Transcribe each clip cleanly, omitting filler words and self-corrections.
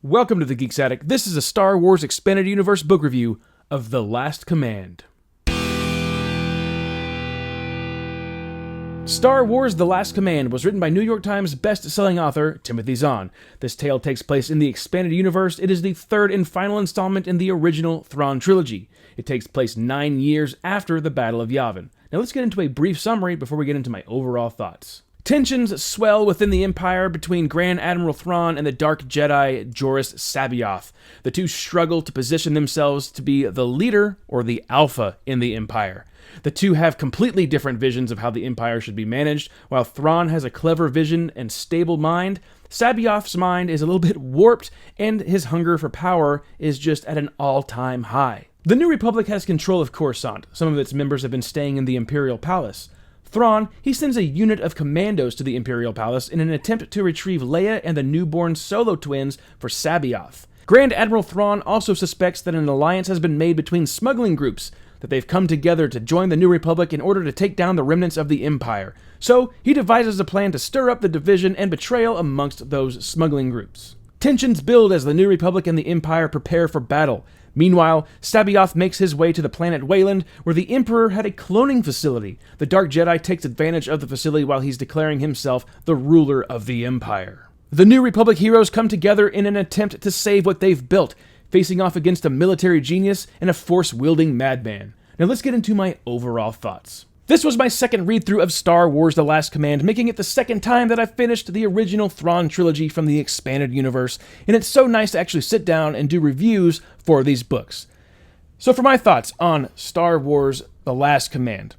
Welcome to the Geeks Attic. This is a Star Wars Expanded Universe book review of The Last Command. Star Wars The Last Command was written by New York Times best-selling author Timothy Zahn. This tale takes place in the Expanded Universe. It is the third and final installment in the original Thrawn Trilogy. It takes place 9 years after the Battle of Yavin. Now let's get into a brief summary before we get into my overall thoughts. Tensions swell within the Empire between Grand Admiral Thrawn and the Dark Jedi Joruus C'baoth. The two struggle to position themselves to be the leader or the alpha in the Empire. The two have completely different visions of how the Empire should be managed. While Thrawn has a clever vision and stable mind, C'baoth's mind is a little bit warped, and his hunger for power is just at an all-time high. The New Republic has control of Coruscant. Some of its members have been staying in the Imperial Palace. Thrawn, he sends a unit of commandos to the Imperial Palace in an attempt to retrieve Leia and the newborn Solo twins for C'baoth. Grand Admiral Thrawn also suspects that an alliance has been made between smuggling groups, that they've come together to join the New Republic in order to take down the remnants of the Empire. So, he devises a plan to stir up the division and betrayal amongst those smuggling groups. Tensions build as the New Republic and the Empire prepare for battle. Meanwhile, C'baoth makes his way to the planet Wayland, where the Emperor had a cloning facility. The Dark Jedi takes advantage of the facility while he's declaring himself the ruler of the Empire. The New Republic heroes come together in an attempt to save what they've built, facing off against a military genius and a force-wielding madman. Now let's get into my overall thoughts. This was my second read-through of Star Wars The Last Command, making it the second time that I've finished the original Thrawn Trilogy from the Expanded Universe, and it's so nice to actually sit down and do reviews for these books. So for my thoughts on Star Wars The Last Command,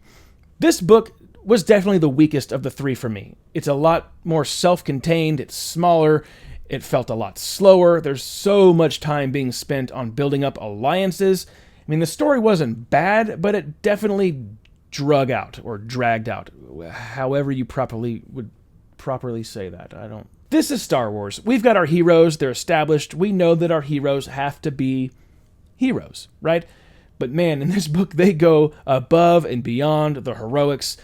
this book was definitely the weakest of the three for me. It's a lot more self-contained, it's smaller, it felt a lot slower, there's so much time being spent on building up alliances. I mean, the story wasn't bad, but it definitely dragged out, however you would properly say that. This is Star Wars. We've got our heroes, they're established. We know that our heroes have to be heroes, right? But man, in this book, they go above and beyond the heroics.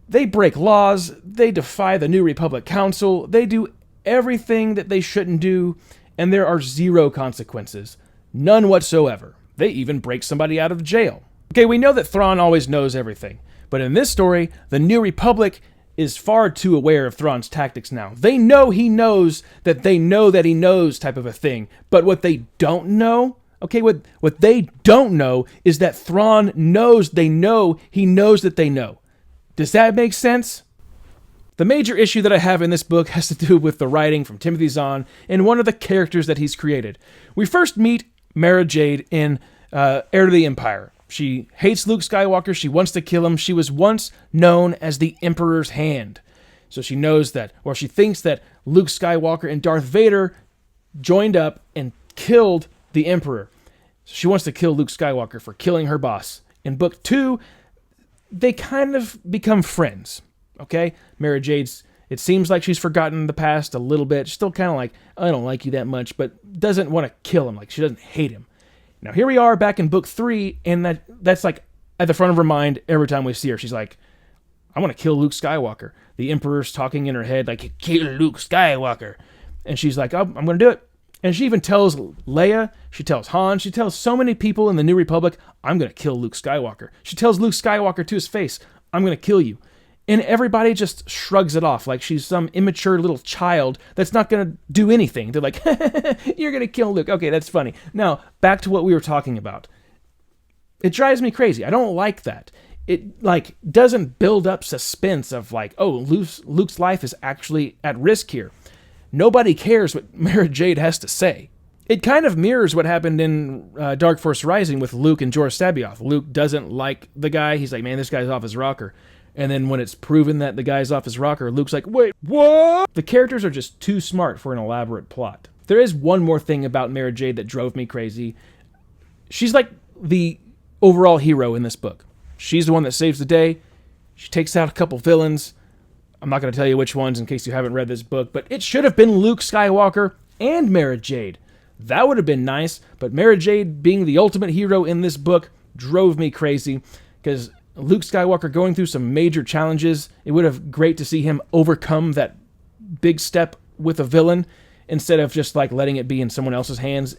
They break laws, they defy the New Republic Council, they do everything that they shouldn't do, and there are zero consequences. None whatsoever. They even break somebody out of jail. Okay, we know that Thrawn always knows everything, but in this story, the New Republic is far too aware of Thrawn's tactics now. They know he knows that they know that he knows type of a thing, but what they don't know, what they don't know is that Thrawn knows they know he knows that they know. Does that make sense? The major issue that I have in this book has to do with the writing from Timothy Zahn and one of the characters that he's created. We first meet Mara Jade in Heir to the Empire. She hates Luke Skywalker. She wants to kill him. She was once known as the Emperor's Hand. So she knows that, or she thinks that Luke Skywalker and Darth Vader joined up and killed the Emperor. So she wants to kill Luke Skywalker for killing her boss. In book 2, they kind of become friends. Okay? Mara Jade's, it seems like she's forgotten the past a little bit. She's still kind of like, I don't like you that much, but doesn't want to kill him. Like, she doesn't hate him. Now, here we are back in book 3, and that's like at the front of her mind every time we see her. She's like, I want to kill Luke Skywalker. The Emperor's talking in her head, like, kill Luke Skywalker. And she's like, oh, I'm going to do it. And she even tells Leia, she tells Han, she tells so many people in the New Republic, I'm going to kill Luke Skywalker. She tells Luke Skywalker to his face, I'm going to kill you. And everybody just shrugs it off like she's some immature little child that's not going to do anything. They're like, you're going to kill Luke. Okay, that's funny. Now, back to what we were talking about. It drives me crazy. I don't like that. It, doesn't build up suspense of Luke's life is actually at risk here. Nobody cares what Mara Jade has to say. It kind of mirrors what happened in Dark Force Rising with Luke and Joruus C'baoth. Luke doesn't like the guy. He's like, man, this guy's off his rocker. And then when it's proven that the guy's off his rocker, Luke's like, wait, what? The characters are just too smart for an elaborate plot. There is one more thing about Mara Jade that drove me crazy. She's like the overall hero in this book. She's the one that saves the day. She takes out a couple villains. I'm not going to tell you which ones in case you haven't read this book, but it should have been Luke Skywalker and Mara Jade. That would have been nice, but Mara Jade being the ultimate hero in this book drove me crazy because Luke Skywalker going through some major challenges. It would have been great to see him overcome that big step with a villain. instead of just like letting it be in someone else's hands.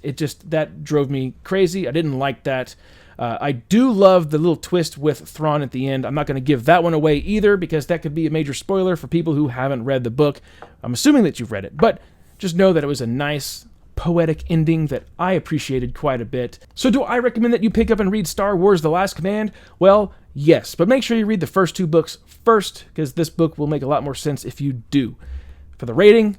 That drove me crazy. I didn't like that. I do love the little twist with Thrawn at the end. I'm not going to give that one away either, because that could be a major spoiler for people who haven't read the book. I'm assuming that you've read it, but just know that it was a nice, poetic ending that I appreciated quite a bit. So do I recommend that you pick up and read Star Wars The Last Command? Well, yes, but make sure you read the first 2 books first, because this book will make a lot more sense if you do. For the rating,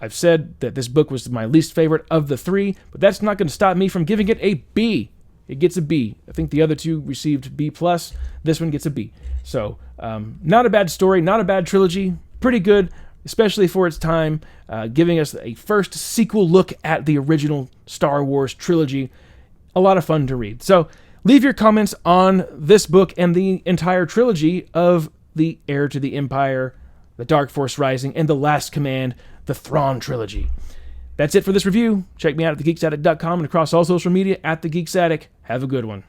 I've said that this book was my least favorite of the 3, but that's not going to stop me from giving it a B. It gets a B. I think the other 2 received B+. This one gets a B. So, not a bad story, not a bad trilogy. Pretty good, especially for its time, giving us a first sequel look at the original Star Wars trilogy. A lot of fun to read. So, leave your comments on this book and the entire trilogy of The Heir to the Empire, The Dark Force Rising, and The Last Command, the Thrawn Trilogy. That's it for this review. Check me out at thegeeksaddict.com and across all social media at thegeeksaddict. Have a good one.